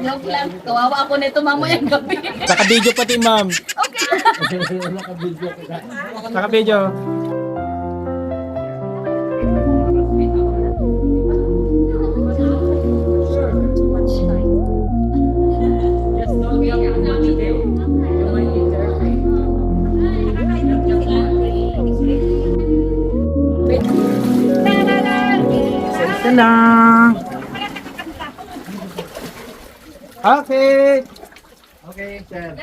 Joke lang. Kawawa ako nito mamayang gabi. Naka-video pati, ma'am. Okay. Naka-video. Isa lang. Okay. Okay, sir.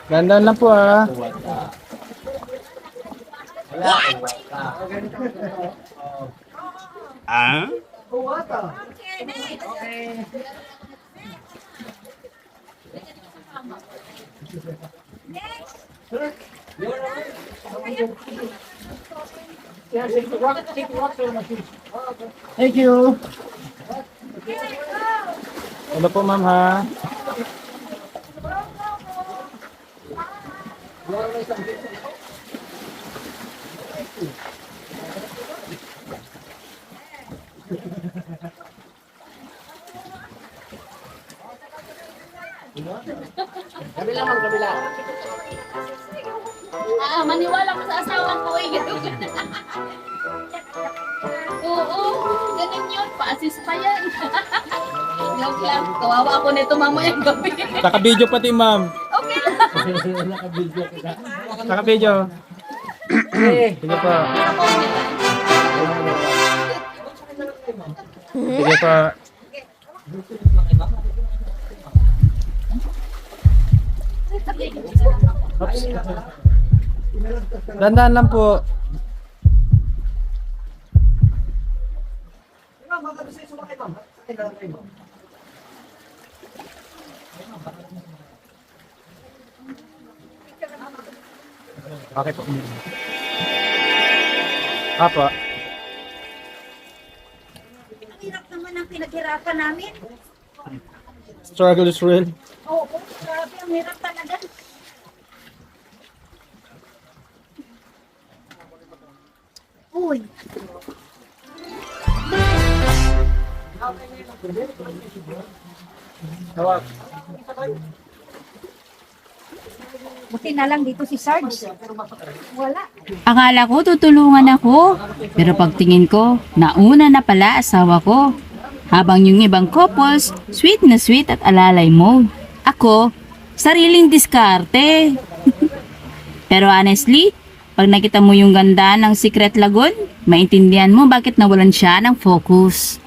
Ganda lang po ah. Ah? Thank you. Ano po, ma'am ha? Kabila ma'am, kabila. Maniwala ko sa asawa ko eh. Oo, ganun yun. Pa-assist pa yan. Joke lang. Kawawa ako nito mamayang gabi. Naka-video pati, ma'am. Okay lang. Naka-video. Sige po. Sige po. Oops. Dandan lang po. Okay po. Apa? Ang hirap naman ang pinaghirapan namin. Struggle is real. Oo, grabe, ang hirap talaga. Uy. Buti na lang dito si Sarge. Wala. Akala ko tutulungan ako, pero pagtingin ko, nauna na pala asawa ko. Habang yung ibang couples, sweet na sweet at alalay mo. Ako, sariling diskarte. Pero honestly, pag nakita mo yung ganda ng Secret Lagoon, maintindihan mo bakit nawalan siya ng focus.